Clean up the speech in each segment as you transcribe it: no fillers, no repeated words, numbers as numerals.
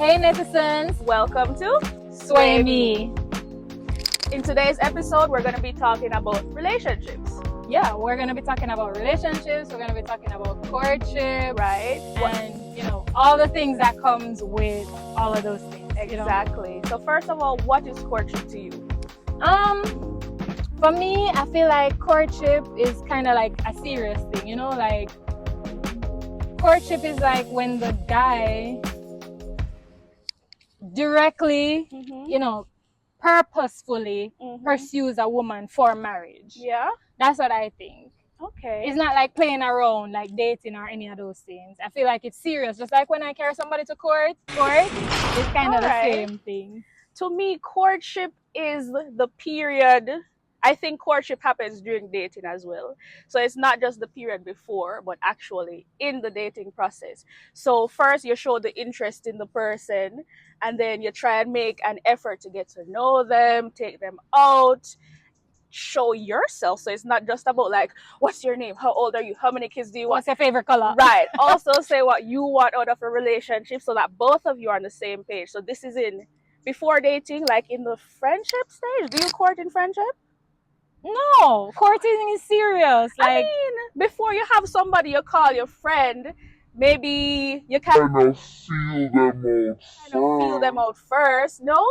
Hey netizens, Welcome to sway me. In today's episode, we're going to be talking about relationships. Yeah, we're gonna be talking about relationships. We're gonna be talking about courtship, Right? and all the things that comes with all of those things. Exactly. So first of all, what is courtship to you? For me, I feel like courtship is kind of like a serious thing. Like courtship is like when the guy directly, purposefully pursues a woman for marriage. Yeah. That's what I think. Okay. It's not like playing around, like dating or any of those things. I feel like it's serious. Just like when I carry somebody to court, it's kind of the same thing. To me, courtship is the period. I think courtship happens during dating as well. So it's not just the period before, but actually in the dating process. So first you show the interest in the person, and then you try and make an effort to get to know them, take them out, show yourself. So it's not just about like, what's your name? How old are you? How many kids do you want? What's your favorite color? Right. Also say what you want out of a relationship so that both of you are on the same page. So this is in before dating, like in the friendship stage. Do you court in friendship? No, courting is serious. Like, I mean, before you have somebody you call your friend, maybe you can feel them out first. No?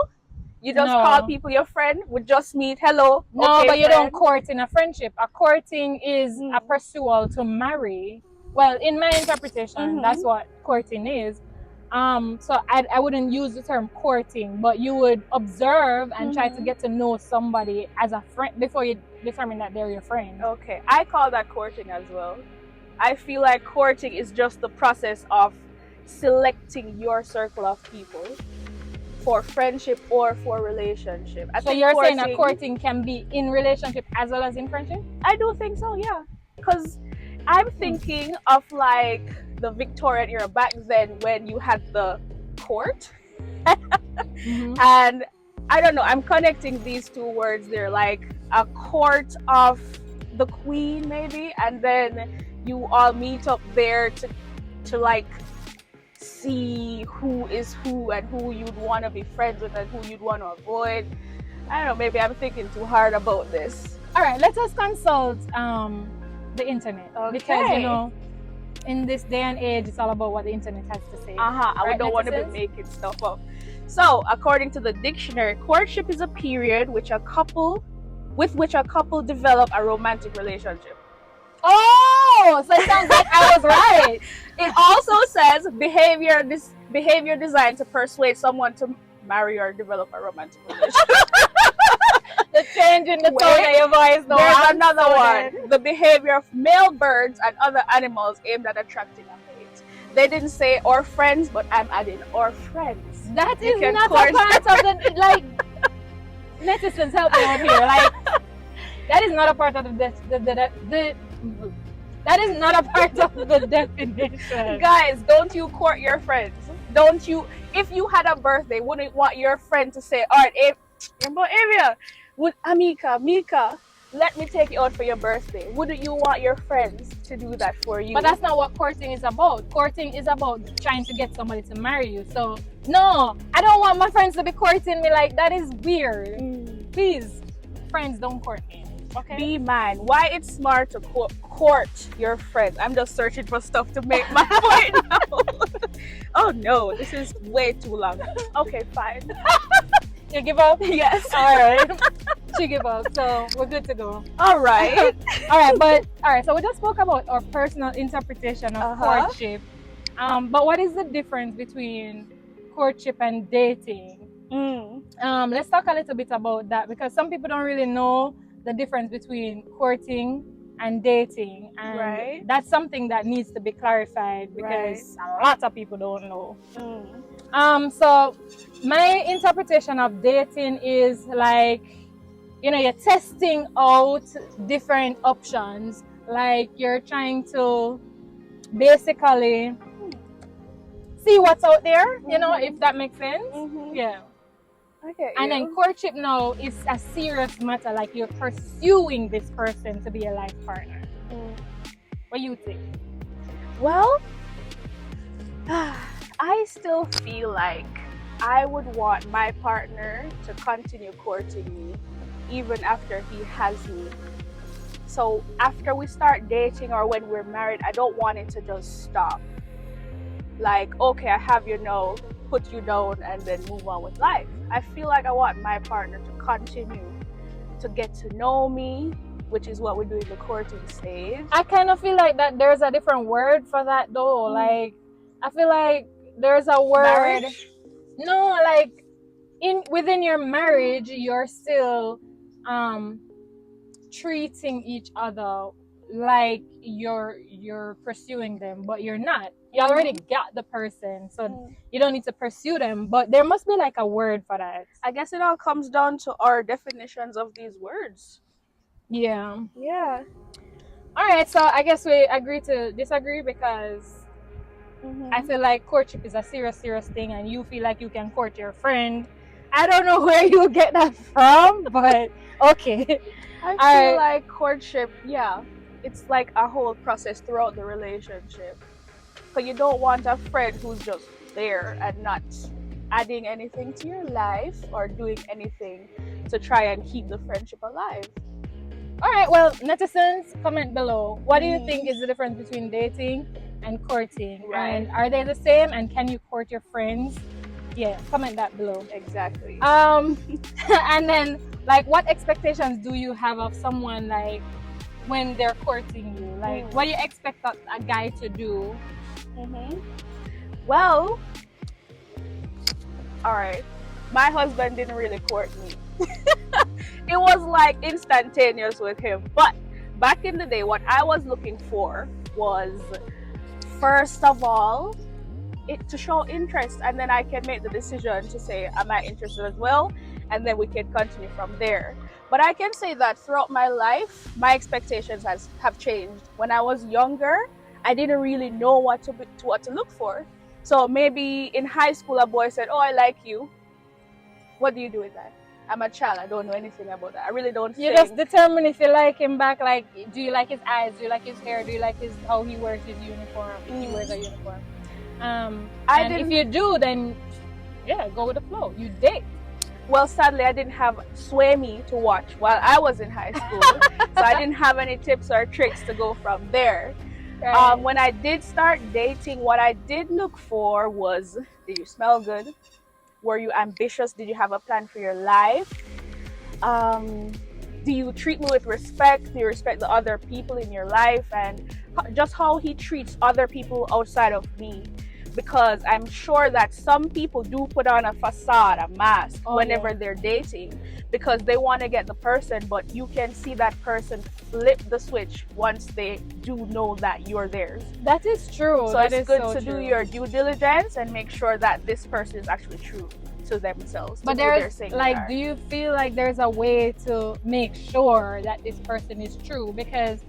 You just call people your friend, we just meet, hello. No, okay, but you don't friend. court in a friendship. A courting is a pursual to marry. Well, in my interpretation, that's what courting is. So I wouldn't use the term courting, but you would observe and try to get to know somebody as a friend before you determine that they're your friend. Okay, I call that courting as well. I feel like courting is just the process of selecting your circle of people for friendship or for relationship. So you're saying that courting can be in relationship as well as in friendship? I do think so, yeah. Because I'm thinking of like the Victorian era back then when you had the court. And I don't know, I'm connecting these two words there, like a court of the queen maybe, and then you all meet up there to like see who is who and who you'd want to be friends with and who you'd want to avoid. I don't know, maybe I'm thinking too hard about this. All right, let us consult the internet. Okay. Because in this day and age, it's all about what the internet has to say. I don't want to be making stuff up. So according to the dictionary, courtship is a period with which a couple develop a romantic relationship. Oh, so it sounds like I was right. It also says behavior designed to persuade someone to marry or develop a romantic relationship. The change in the tone of your voice. No, there's another one. The behavior of male birds and other animals aimed at attracting a mate. They didn't say or friends, but I'm adding or friends. That is not a part of the like. Netizens, help me out here. Like that is not a part of that is not a part of the definition. Guys, don't you court your friends? Don't you? If you had a birthday, wouldn't want your friend to say, all right, Avia, would Mika, let me take you out for your birthday? Wouldn't you want your friends to do that for you? But that's not what courting is about. Courting is about trying to get somebody to marry you. So, no, I don't want my friends to be courting me. Like, that is weird. Please, friends, don't court me. Okay? Be mine. Why it's smart to court your friends. I'm just searching for stuff to make my point now. Oh no, this is way too long. Okay, fine. You give up? Yes. All right. She give up. So we're good to go. All right. All right. So we just spoke about our personal interpretation of courtship. But what is the difference between courtship and dating? Let's talk a little bit about that because some people don't really know the difference between courting and dating, and that's something that needs to be clarified because a lot of people don't know. So my interpretation of dating is like, you're testing out different options, like you're trying to basically see what's out there, if that makes sense. Yeah. Okay. And then courtship now is a serious matter, like you're pursuing this person to be a life partner. What do you think? Well, I still feel like I would want my partner to continue courting me even after he has me. So after we start dating or when we're married, I don't want it to just stop. Like, okay, I have you now, put you down and then move on with life. I feel like I want my partner to continue to get to know me, which is what we do in the courting stage. I kind of feel like that there's a different word for that though. Like, I feel like there's a word. Marriage? No, like within your marriage, you're still treating each other like you're pursuing them, but you're not. You already got the person, so you don't need to pursue them. But there must be like a word for that. I guess it all comes down to our definitions of these words. Yeah. Yeah. All right, so I guess we agree to disagree because I feel like courtship is a serious thing, and you feel like you can court your friend. I don't know where you get that from, but okay. I feel like courtship, yeah, it's like a whole process throughout the relationship. Because you don't want a friend who's just there and not adding anything to your life or doing anything to try and keep the friendship alive. All right, well, netizens, comment below. What do you think is the difference between dating and courting? Right. And are they the same? And can you court your friends? Yeah, comment that below. Exactly. And then, like, what expectations do you have of someone, like, when they're courting you? Like, what do you expect a guy to do? Well, all right, my husband didn't really court me. It was like instantaneous with him. But back in the day, what I was looking for was, first of all, it to show interest, and then I can make the decision to say, am I interested as well? And then we can continue from there. But I can say that throughout my life, my expectations have changed. When I was younger, I didn't really know what to look for. So maybe in high school, a boy said, oh, I like you. What do you do with that? I'm a child. I don't know anything about that. I really don't You just determine if you like him back. Like, do you like his eyes? Do you like his hair? Do you like how he wears his uniform? If he wears a uniform. And if you do, then yeah, go with the flow. You date. Well, sadly, I didn't have Sway Me to watch while I was in high school. So I didn't have any tips or tricks to go from there. Right. When I did start dating, what I did look for was, did you smell good? Were you ambitious? Did you have a plan for your life? Do you treat me with respect? Do you respect the other people in your life? And just how he treats other people outside of me. Because I'm sure that some people do put on a facade, a mask, whenever they're dating, because they want to get the person, but you can see that person flip the switch once they do know that you're theirs. That is true. So it's good to do your due diligence and make sure that this person is actually true to themselves. But there's like, do you feel like there's a way to make sure that this person is true? Because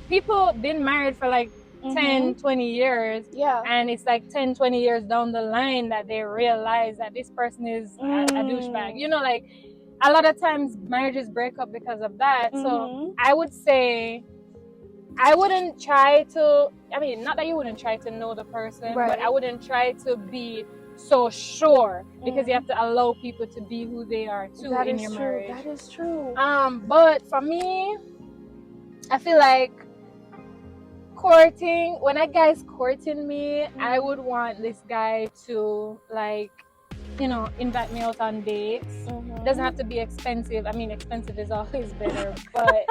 people been married for like 10, 20 years, and it's like 10, 20 years down the line that they realize that this person is a douchebag. You know, like, a lot of times marriages break up because of that. So I would say I wouldn't try to, I mean, not that you wouldn't try to know the person, but I wouldn't try to be so sure, because you have to allow people to be who they are too in your marriage. That is true. But for me, I feel like courting, when a guy's courting me, I would want this guy to, like, you know, invite me out on dates. Doesn't have to be expensive. I mean, expensive is always better, but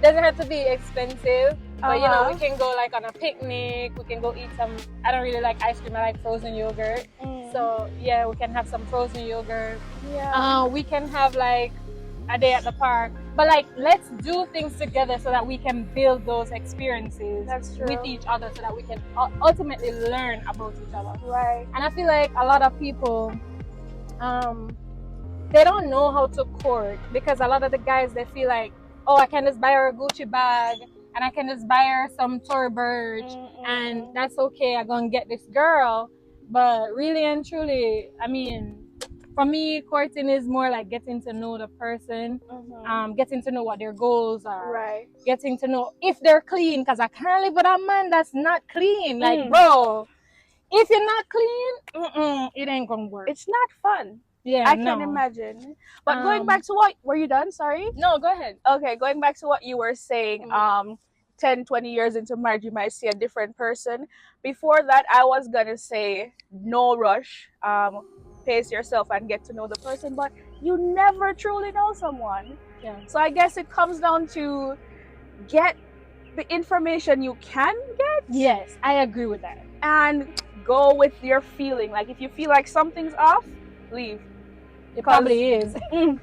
doesn't have to be expensive. But you know, we can go like on a picnic. We can go eat some. I don't really like ice cream. I like frozen yogurt. So yeah, we can have some frozen yogurt. We can have like a day at the park. But like, let's do things together so that we can build those experiences with each other, so that we can ultimately learn about each other. Right. And I feel like a lot of people, they don't know how to court, because a lot of the guys, they feel like, oh, I can just buy her a Gucci bag and I can just buy her some Tory Burch and that's okay. I'm gonna get this girl. But really and truly, I mean, for me, courting is more like getting to know the person, getting to know what their goals are, getting to know if they're clean, because I can't live with a man that's not clean. Like, bro, if you're not clean, it ain't gonna work. It's not fun. Yeah, I no. can imagine. But going back to what, were you done? Sorry? No, go ahead. Okay, going back to what you were saying, 10, 20 years into marriage, you might see a different person. Before that, I was going to say no rush. Pace yourself and get to know the person, but you never truly know someone. Yeah. So I guess it comes down to get the information you can get. Yes, I agree with that. And go with your feeling. Like if you feel like something's off, leave. It probably is.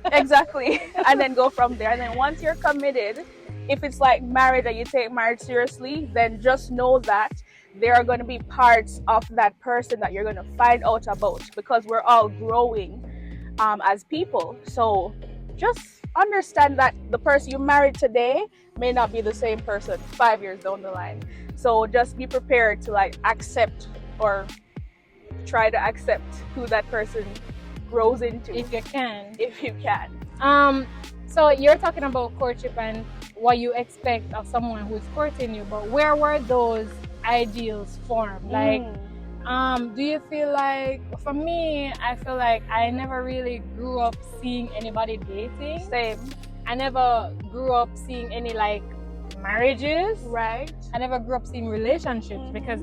Exactly. And then go from there. And then once you're committed, if it's like marriage and you take marriage seriously, then just know that there are going to be parts of that person that you're going to find out about, because we're all growing as people. So just understand that the person you married today may not be the same person 5 years down the line. So just be prepared to like accept or try to accept who that person grows into, if you can. So you're talking about courtship and what you expect of someone who's courting you, but where were those ideals formed? Like, do you feel like, for me, I feel like I never really grew up seeing anybody dating. Same. I never grew up seeing any like marriages. Right. I never grew up seeing relationships because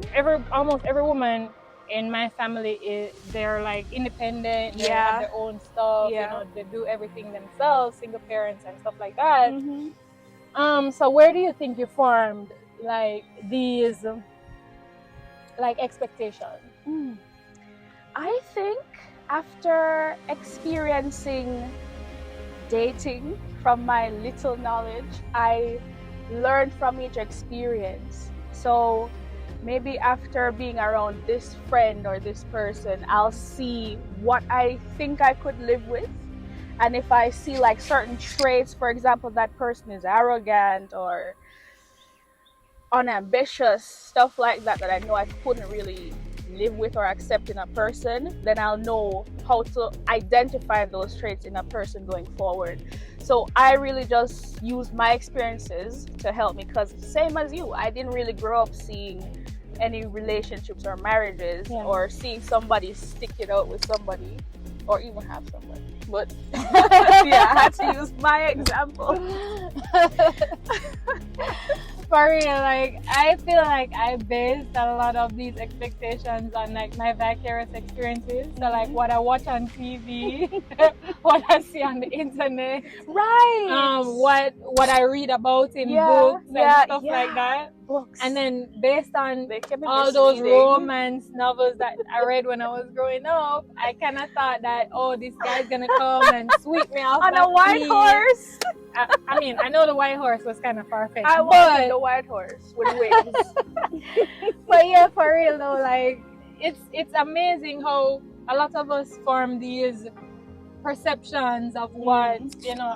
almost every woman in my family they're like independent. They have their own stuff. You know, they do everything themselves, single parents and stuff like that. So where do you think you formed like these like expectations? I think after experiencing dating, from my little knowledge, I learned from each experience. So maybe after being around this friend or this person, I'll see what I think I could live with. And if I see like certain traits, for example, that person is arrogant or unambitious, stuff like that, that I know I couldn't really live with or accept in a person, then I'll know how to identify those traits in a person going forward. So I really just use my experiences to help me, because same as you, I didn't really grow up seeing any relationships or marriages or seeing somebody stick it out with somebody or even have somebody. But yeah, I had to use my example. For real, like I feel like I based a lot of these expectations on like my vicarious experiences. So like what I watch on TV, what I see on the internet, right? What I read about in books and stuff like that. Books. And then based on all those romance novels that I read when I was growing up, I kind of thought that, oh, this guy's gonna come and sweep me off on a white horse. I mean, I know the white horse was kind of far-fetched. I wanted the white horse with wings. But yeah, for real though, like it's amazing how a lot of us form these perceptions of what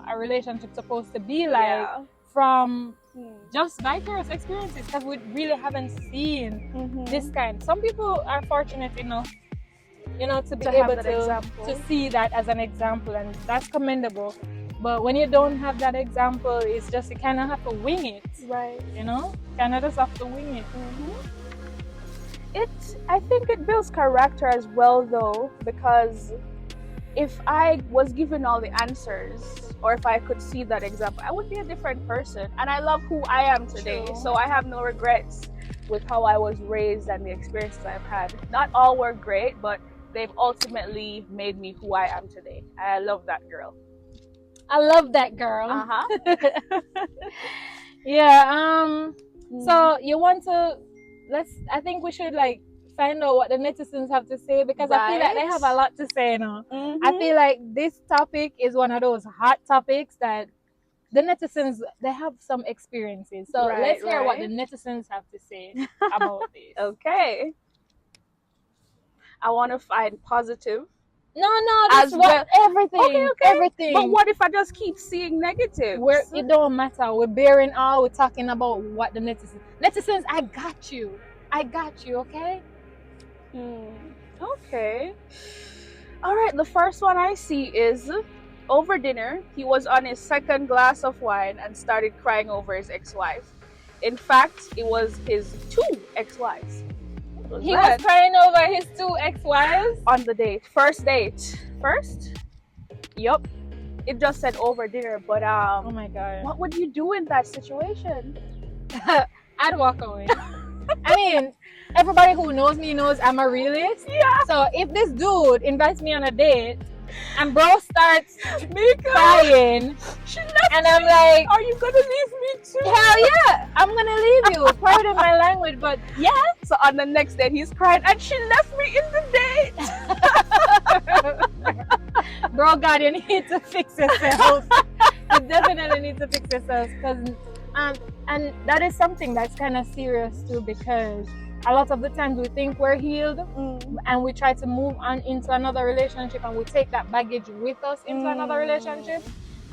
a relationship's supposed to be like from just vicarious experiences, because we really haven't seen this kind. Some people are fortunate enough, to be able to see that as an example, and that's commendable. But when you don't have that example, it's just you kind of have to wing it, right? Kind of just have to wing it. I think it builds character as well, though, because if I was given all the answers, or if I could see that example, I would be a different person. And I love who I am today. True. So I have no regrets with how I was raised and the experiences I've had. Not all were great, but they've ultimately made me who I am today. I love that girl. I love that girl. Yeah. So you want to I think we should like find out what the netizens have to say, because I feel like they have a lot to say now. I feel like this topic is one of those hot topics that the netizens, they have some experiences. So let's hear what the netizens have to say about this. Okay. I want to find positive. No, that's everything. Okay. Everything. But what if I just keep seeing negative? It don't matter. We're bearing all. We're talking about what the netizens. I got you, okay? Okay. All right. The first one I see is, over dinner, he was on his second glass of wine and started crying over his ex-wife. In fact, it was his 2 ex-wives. He was crying over his 2 ex-wives? On the date. First date. First? Yup. It just said over dinner, but oh my God. what would you do in that situation? I'd walk away. I mean, everybody who knows me knows I'm a realist. Yeah. So if this dude invites me on a date and bro starts crying, and I'm like, are you gonna leave me too? Hell yeah, I'm gonna leave you. Pardon my language, but yeah. So on the next day he's crying and she left me in the date. Bro, God, you need to fix yourself. You definitely need to fix yourself, because and that is something that's kind of serious too, because a lot of the times we think we're healed and we try to move on into another relationship, and we take that baggage with us into another relationship.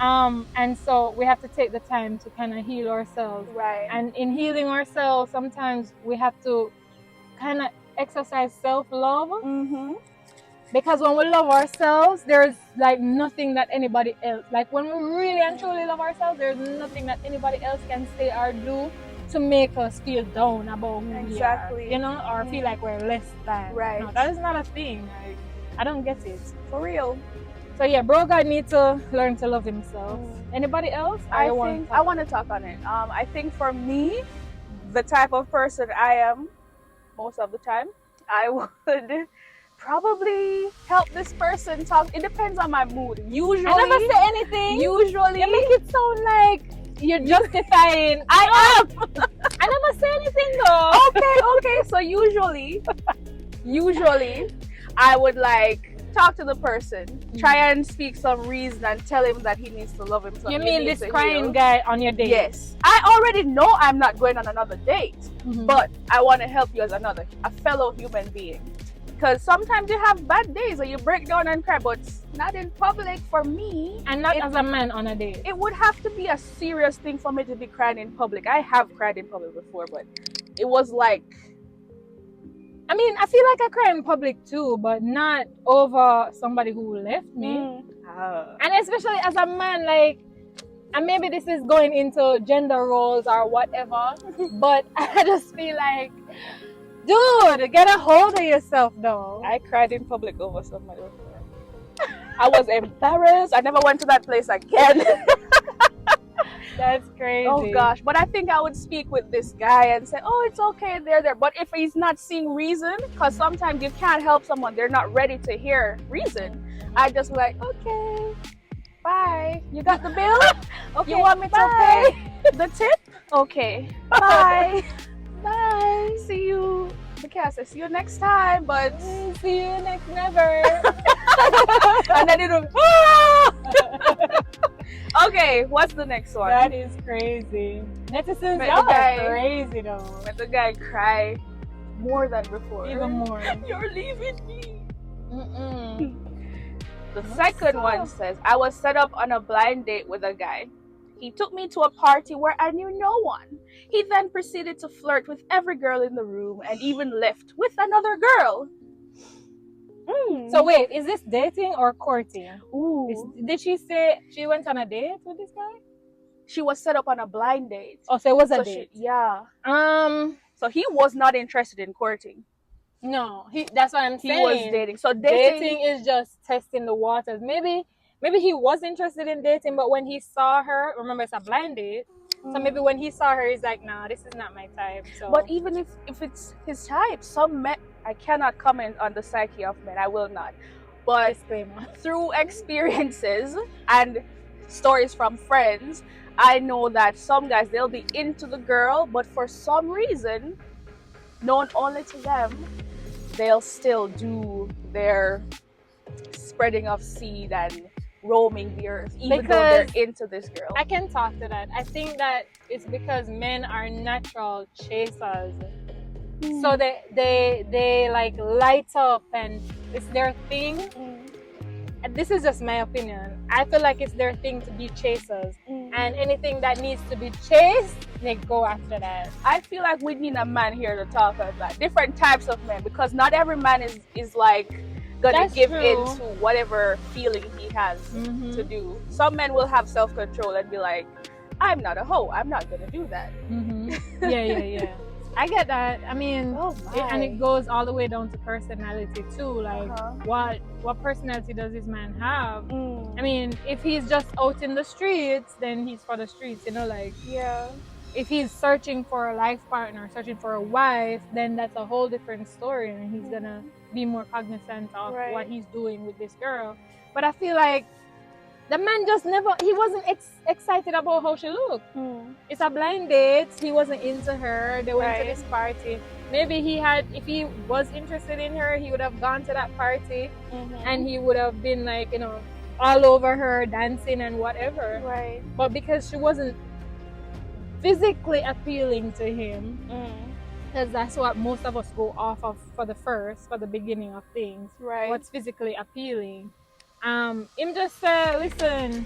And so we have to take the time to kind of heal ourselves. Right. And in healing ourselves, sometimes we have to kind of exercise self-love. Because when we love ourselves, there's like nothing that anybody else, like when we really and truly love ourselves, there's nothing that anybody else can say or do to make us feel down about who we are, you know, or feel like we're less than. Right. No, that is not a thing. Like, I don't get it. For real. So yeah, bro, God needs to learn to love himself. Anybody else? I want to talk on it. I think for me, the type of person I am, most of the time, I would probably help this person talk. It depends on my mood. Usually, I never say anything. Usually, you make it sound like you're justifying. I never say anything though. Okay. So usually, I would like talk to the person, try and speak some reason, and tell him that he needs to love himself. You mean this crying guy on your date? Yes. I already know I'm not going on another date, but I want to help you as a fellow human being. Because sometimes you have bad days or you break down and cry, but not in public for me. And not as a man on a date. It would have to be a serious thing for me to be crying in public. I have cried in public before, but it was like... I mean, I feel like I cry in public too, but not over somebody who left me. And especially as a man, like, and maybe this is going into gender roles or whatever, but I just feel like, dude, get a hold of yourself though. I cried in public over somebody before. I was embarrassed. I never went to that place again. That's crazy. Oh gosh, but I think I would speak with this guy and say, oh, it's okay, they're there. But if he's not seeing reason, because sometimes you can't help someone, they're not ready to hear reason, I just be like, okay, bye. You got the bill? Okay, you want me to pay the tip? Okay, bye. Bye. See you. Okay, I say see you next time, but see you next never. And then it'll Okay, what's the next one? That is crazy. Netizens, y'all are crazy though. Let the guy cry more than before. Even more. You're leaving me. The second one says, I was set up on a blind date with a guy. He took me to a party where I knew no one. He then proceeded to flirt with every girl in the room and even left with another girl. So wait, is this dating or courting? Did she say she went on a date with this guy? She was set up on a blind date. Oh, so it was a date. Yeah. So he was not interested in courting. No, that's what I'm saying. He was dating. So dating is just testing the waters. Maybe he was interested in dating, but when he saw her, remember it's a blind date. So maybe when he saw her, he's like, nah, this is not my type. So. But even if it's his type, some men, I cannot comment on the psyche of men, I will not. But through experiences and stories from friends, I know that some guys, they'll be into the girl, but for some reason, known only to them, they'll still do their spreading of seed and roaming the earth, even though they're into this girl. I can talk to that. I think that it's because men are natural chasers. So they like light up and it's their thing. And this is just my opinion. I feel like it's their thing to be chasers. And anything that needs to be chased, they go after that. I feel like we need a man here to talk about that. Different types of men, because not every man is like gonna give in to whatever feeling he has to do. Some men will have self-control and be like, I'm not a hoe, I'm not gonna do that. Yeah. I get that. I mean, Oh and it my. goes all the way down to personality too. Like, Uh-huh. what personality does this man have? Mm. I mean, if he's just out in the streets, then he's for the streets. You know, like Yeah. if he's searching for a life partner, searching for a wife, then that's a whole different story, and he's gonna be more cognizant of what Right. he's doing with this girl. But I feel like the man just never, he wasn't excited about how she looked. Mm. It's a blind date. He wasn't into her. They went to Right. this party. Maybe if he was interested in her, he would have gone to that party and he would have been like, all over her, dancing and whatever. Right. But because she wasn't physically appealing to him, because that's what most of us go off of for the beginning of things. Right. What's physically appealing. Him just say, listen,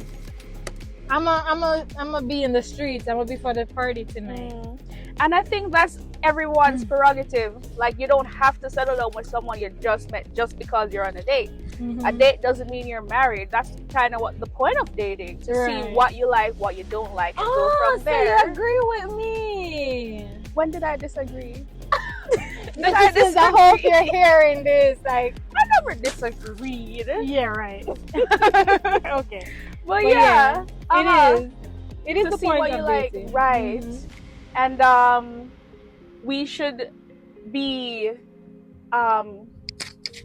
I'm be in the streets. I'm gonna be for the party tonight. And I think that's everyone's prerogative. Like, you don't have to settle down with someone you just met just because you're on a date. A date doesn't mean you're married. That's kind of what the point of dating, to see what you like, what you don't like, and go from there. So you agree with me? When did I disagree? I hope you're hearing this. Like, I never disagreed. Yeah, right. Okay. But yeah, it is. It is to the see point what of you like, dating. right? And we should be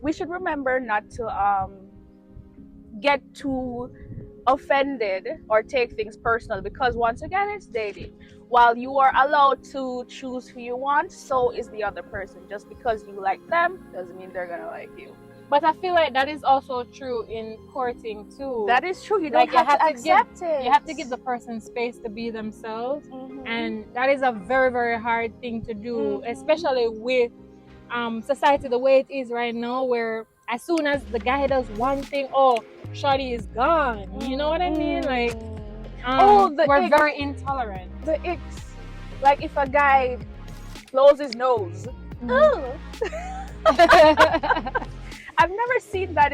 we should remember not to get too offended or take things personal, because once again, it's dating. While you are allowed to choose who you want, so is the other person. Just because you like them doesn't mean they're gonna like you. But I feel like that is also true in courting too. That is true. You don't have to accept it. You have to give the person space to be themselves, and that is a very, very hard thing to do, especially with society the way it is right now, where as soon as the guy does one thing, shorty is gone. You know what I mean? Like, we're very intolerant. The icks. Like if a guy blows his nose. I've never seen that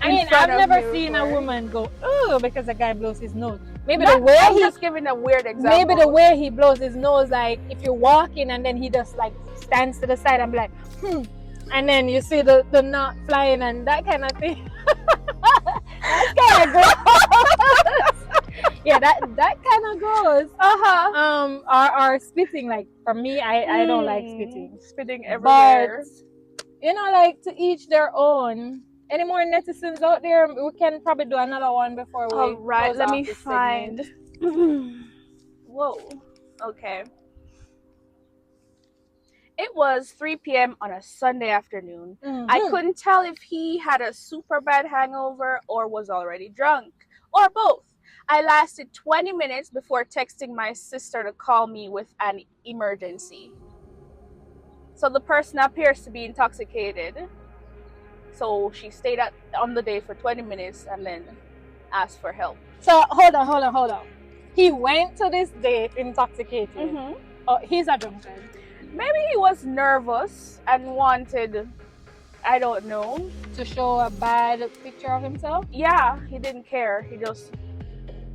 I've never seen a woman go, because a guy blows his nose. Maybe the way I'm just giving a weird example. Maybe the way he blows his nose, like if you're walking and then he just like stands to the side and be like, and then you see the knot flying and that kind of thing. That's kind of gross. Yeah, that kind of goes. Or spitting. Like for me, I don't like spitting. Spitting everywhere. But like to each their own. Any more netizens out there? We can probably do another one before we. All right, let me find. Whoa. Okay. It was 3 p.m. on a Sunday afternoon. I couldn't tell if he had a super bad hangover or was already drunk, or both. I lasted 20 minutes before texting my sister to call me with an emergency. So the person appears to be intoxicated. So she stayed on the date for 20 minutes and then asked for help. So hold on. He went to this date intoxicated. Oh, he's a drunkard. Maybe he was nervous and wanted, I don't know, to show a bad picture of himself? Yeah, he didn't care. He just,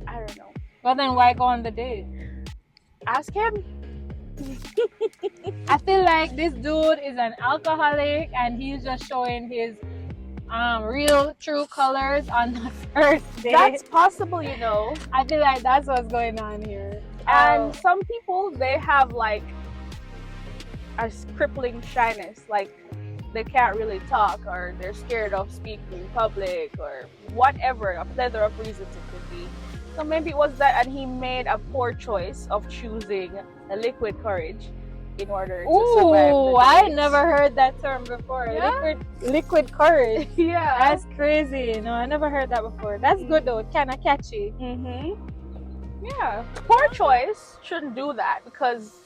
I don't know. Well, then why go on the date? Ask him. I feel like this dude is an alcoholic and he's just showing his real true colors on the first date. That's possible, I feel like that's what's going on here. And some people, they have like a crippling shyness, like they can't really talk, or they're scared of speaking in public, or whatever, a plethora of reasons it could be. So maybe it was that, and he made a poor choice of choosing a liquid courage in order to survive the date. I never heard that term before. Yeah? Liquid courage. Yeah. That's crazy. I never heard that before. That's good though. Kind of catchy. Yeah. Poor choice. Shouldn't do that, because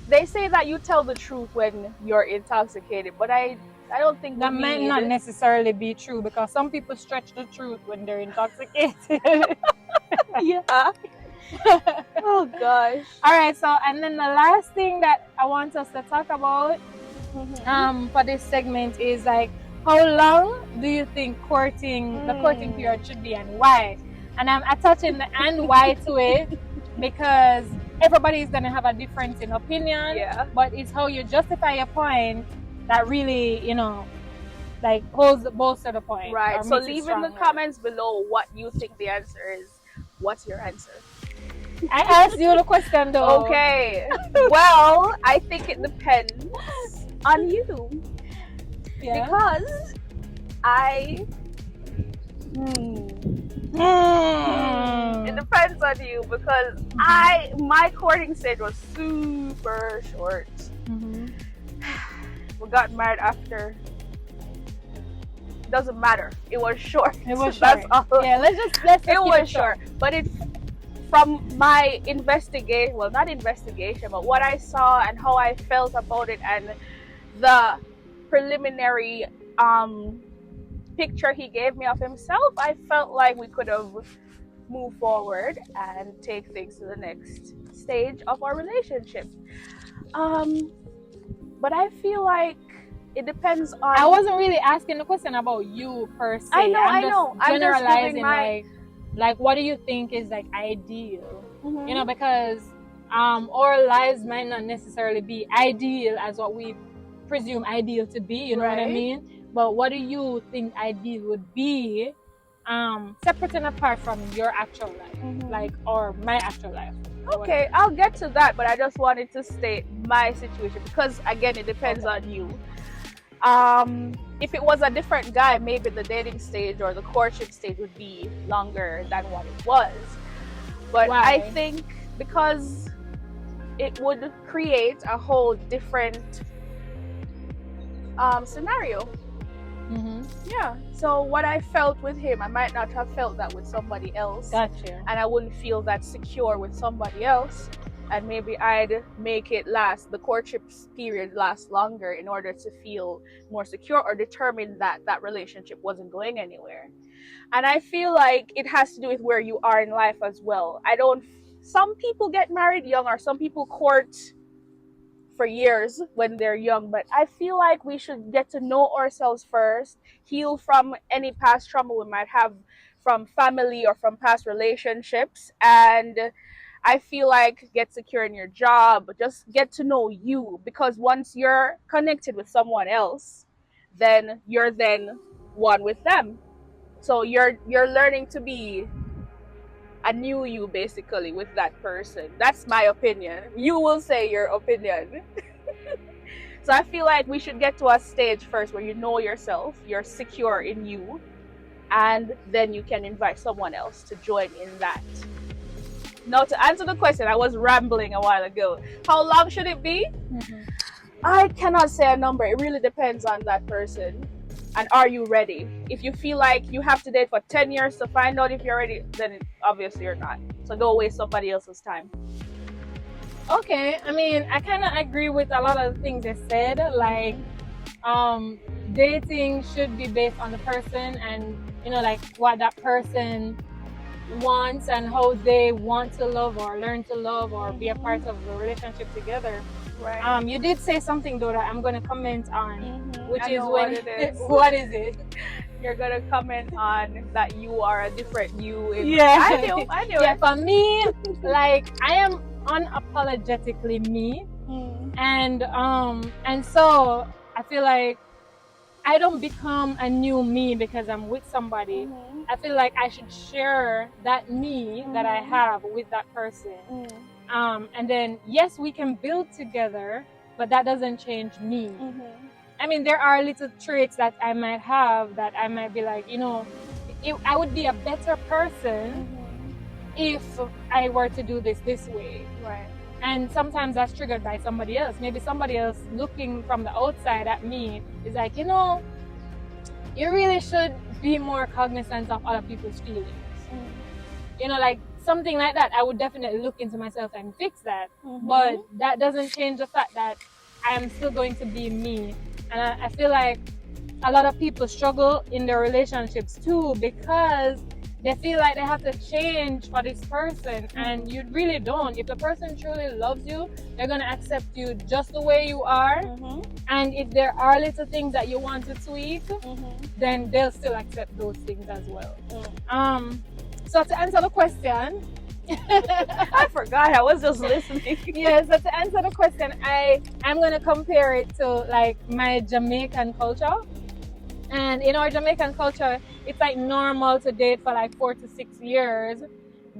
they say that you tell the truth when you're intoxicated, but I don't think that might not necessarily be true, because some people stretch the truth when they're intoxicated. Yeah. Oh gosh. All right, so and then the last thing that I want us to talk about for this segment is like, how long do you think the courting period should be, and why? And I'm attaching the and why to it because everybody is gonna have a difference in opinion. Yeah. But it's how you justify your point that really, like bolster the point. Right. Or So makes it leave in the stronger. comments below what you think the answer is. What's your answer? I asked you the question though. Okay. Well, I think it depends on you. Yeah. Because it depends on you, because my courting stage was super short. We got married after. Doesn't matter. It was short. It was short. That's all. Yeah, let's just it was short. But it, from my investigation, well, not investigation, but what I saw and how I felt about it, and the preliminary picture he gave me of himself, I felt like we could have moved forward and take things to the next stage of our relationship. But I feel like it depends on. I wasn't really asking the question about you per se. I know. I'm just generalizing, my... like what do you think is like ideal? Because our lives might not necessarily be ideal as what we presume ideal to be. You know what I mean? But what do you think ideal would be, separate and apart from your actual life, or my actual life? Okay, I'll get to that, but I just wanted to state my situation, because again, it depends on you. If it was a different guy, maybe the dating stage or the courtship stage would be longer than what it was. But why? I think because it would create a whole different scenario. Yeah. So what I felt with him, I might not have felt that with somebody else. Gotcha. And I wouldn't feel that secure with somebody else. And maybe I'd make it last, the courtship period last longer in order to feel more secure, or determine that that relationship wasn't going anywhere. And I feel like it has to do with where you are in life as well. Some people get married young, or some people court for years when they're young, but I feel like we should get to know ourselves first, heal from any past trauma we might have from family or from past relationships, and I feel like get secure in your job, just get to know you, because once you're connected with someone else, then you're then one with them. So you're learning to be a new you, basically, with that person. That's my opinion. You will say your opinion. So I feel like we should get to a stage first where you know yourself, you're secure in you, and then you can invite someone else to join in that. Now, to answer the question, I was rambling a while ago. How long should it be? I cannot say a number. It really depends on that person. And are you ready? If you feel like you have to date for 10 years to find out if you're ready, then obviously you're not. So don't waste somebody else's time. Okay, I mean, I kind of agree with a lot of the things they said. Like, dating should be based on the person, and like what that person wants and how they want to love or learn to love or be a part of the relationship together. Right. You did say something though that I'm going to comment on, which is what it is. What is it? You're going to comment on that you are a different you. Yeah. I knew Yeah, it. for me, like, I am unapologetically me. And so I feel like I don't become a new me because I'm with somebody. I feel like I should share that me that I have with that person. And then, yes, we can build together, but that doesn't change me. I mean, there are little traits that I might have that I might be like, I would be a better person if I were to do this way. Right. And sometimes that's triggered by somebody else. Maybe somebody else looking from the outside at me is like, you really should be more cognizant of other people's feelings. Like something like that. I would definitely look into myself and fix that. But that doesn't change the fact that I am still going to be me. And I feel like a lot of people struggle in their relationships too, because they feel like they have to change for this person, and you really don't. If the person truly loves you, they're going to accept you just the way you are. And if there are little things that you want to tweak, then they'll still accept those things as well. So to answer the question, I forgot. I was just listening. Yeah, so to answer the question, I'm going to compare it to like my Jamaican culture. And in our Jamaican culture, it's like normal to date for like 4 to 6 years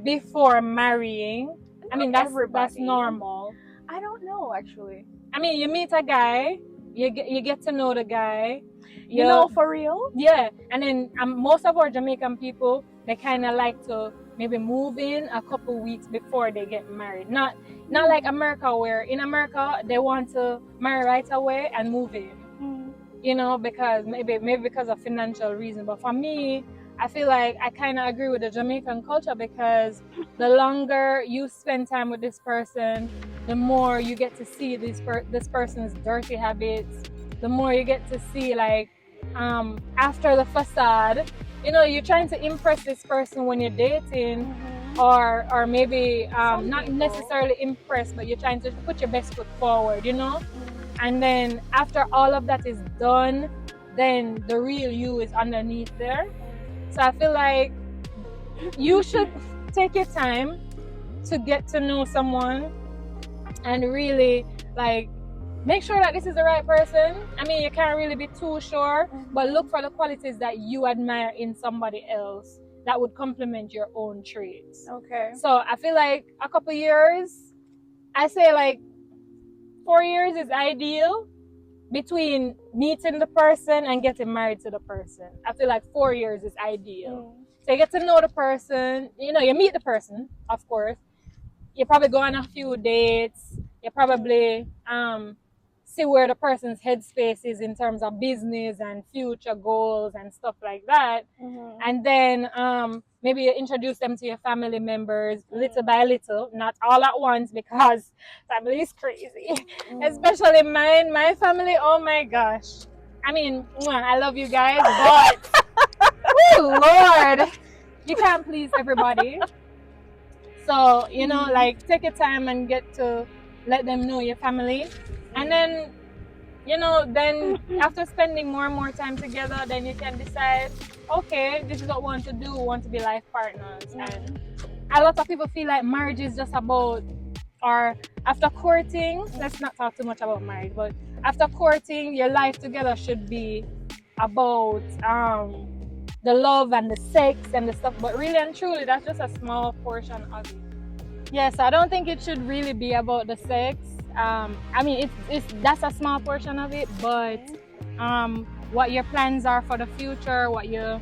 before marrying. I mean, that's normal. I don't know, actually. I mean, you meet a guy, you get to know the guy. You know, for real? Yeah, and then most of our Jamaican people, they kind of like to maybe move in a couple weeks before they get married. Not like America, where in America they want to marry right away and move in. You know, because maybe because of financial reason. But for me, I feel like I kind of agree with the Jamaican culture, because the longer you spend time with this person, the more you get to see this person's dirty habits. The more you get to see, like, after the facade, you know, you're trying to impress this person when you're dating, or maybe not necessarily impress, but you're trying to put your best foot forward, you know. And then after all of that is done, then the real you is underneath there. So I feel like you should take your time to get to know someone and really, like, make sure that this is the right person. I mean, you can't really be too sure, but look for the qualities that you admire in somebody else that would complement your own traits. Okay. So I feel like a couple years, I say like 4 years is ideal between meeting the person and getting married to the person. I feel like 4 years is ideal. So you get to know the person, you know, you meet the person, of course. You probably go on a few dates. You probably see where the person's headspace is in terms of business and future goals and stuff like that. And then maybe you introduce them to your family members little by little, not all at once, because family is crazy. Especially mine, my family. Oh my gosh. I mean, I love you guys, but oh Lord, you can't please everybody. So, you know, like, take your time and get to let them know your family. And then, you know, then after spending more and more time together, then you can decide, okay, this is what we want to do. We want to be life partners. And a lot of people feel like marriage is just about, or after courting, let's not talk too much about marriage, but after courting, your life together should be about the love and the sex and the stuff. But really and truly, that's just a small portion of it. Yes, I don't think it should really be about the sex. I mean, that's a small portion of it, but what your plans are for the future, what you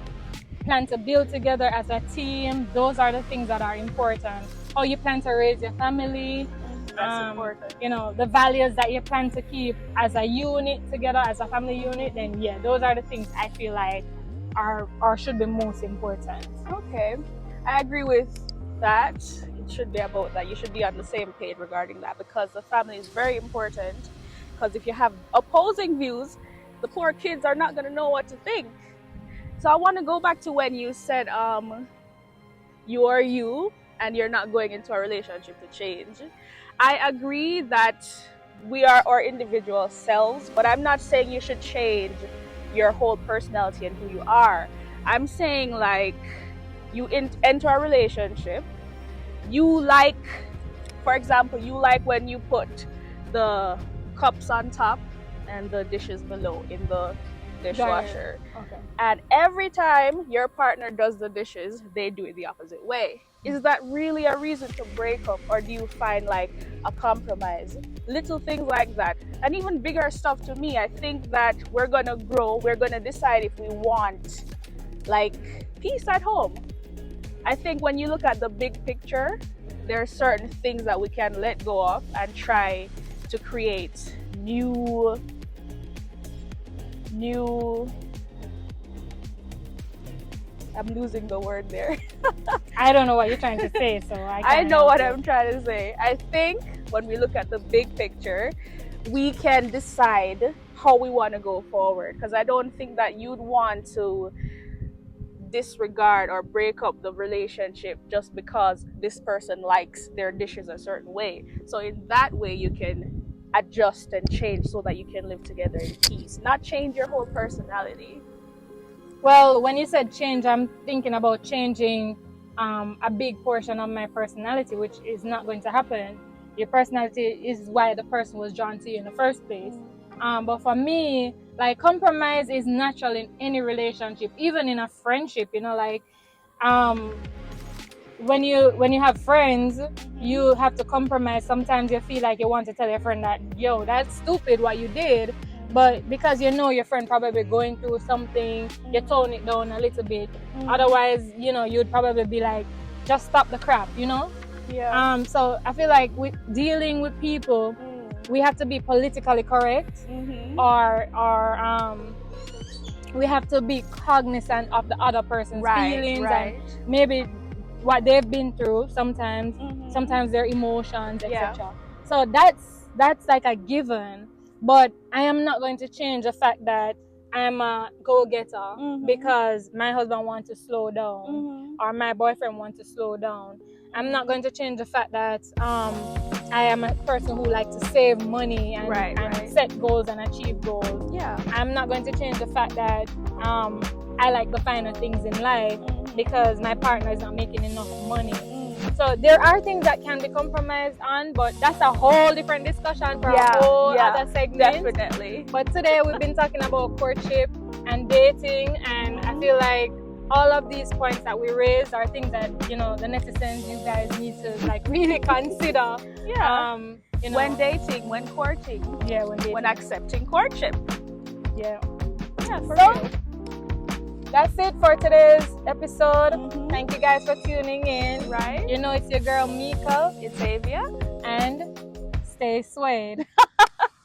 plan to build together as a team, those are the things that are important. How you plan to raise your family, that's important. You know, the values that you plan to keep as a unit together, as a family unit, then yeah, those are the things I feel like are or should be most important. Okay, I agree with that. It should be about that. You should be on the same page regarding that, because the family is very important. Because if you have opposing views, the poor kids are not going to know what to think. So I want to go back to when you said you are you and you're not going into a relationship to change. I agree that we are our individual selves, but I'm not saying you should change your whole personality and who you are. I'm saying, like, you enter a relationship, you like, for example, you like when you put the cups on top and the dishes below in the dishwasher. Okay. And every time your partner does the dishes, they do it the opposite way. Is that really a reason to break up, or do you find like a compromise? Little things like that. And even bigger stuff, to me, I think that we're gonna grow, we're gonna decide if we want like peace at home. I think when you look at the big picture, there are certain things that we can let go of and try to create new I'm losing the word there. I don't know what you're trying to say, so I know what I'm trying to say. I think when we look at the big picture, we can decide how we want to go forward. Because I don't think that you'd want to disregard or break up the relationship just because this person likes their dishes a certain way. So in that way, you can adjust and change so that you can live together in peace, not change your whole personality. Well, when you said change, I'm thinking about changing a big portion of my personality, which is not going to happen. Your personality is why the person was drawn to you in the first place. But for me, like, compromise is natural in any relationship, even in a friendship. You know, like, when you have friends, you have to compromise. Sometimes you feel like you want to tell your friend that, yo, that's stupid what you did, but because you know your friend probably going through something, you tone it down a little bit. Otherwise, you know, you'd probably be like, just stop the crap, you know. So I feel like with dealing with people, we have to be politically correct, or we have to be cognizant of the other person's feelings and maybe what they've been through sometimes their emotions, etc. So that's like a given. But I am not going to change the fact that I'm a go-getter because my husband wants to slow down, or my boyfriend wants to slow down. I'm not going to change the fact that I am a person who likes to save money and set goals and achieve goals. I'm not going to change the fact that I like the finer things in life because my partner is not making enough money. So there are things that can be compromised on, but that's a whole different discussion for a whole other segment. Definitely. But today we've been talking about courtship and dating, and I feel like all of these points that we raised are things that, you know, the netizens, you guys need to like really consider. You know, when dating, when courting, when accepting courtship. So that's it for today's episode. Thank you guys for tuning in. You know, it's your girl Mika. It's Avia. And stay swayed.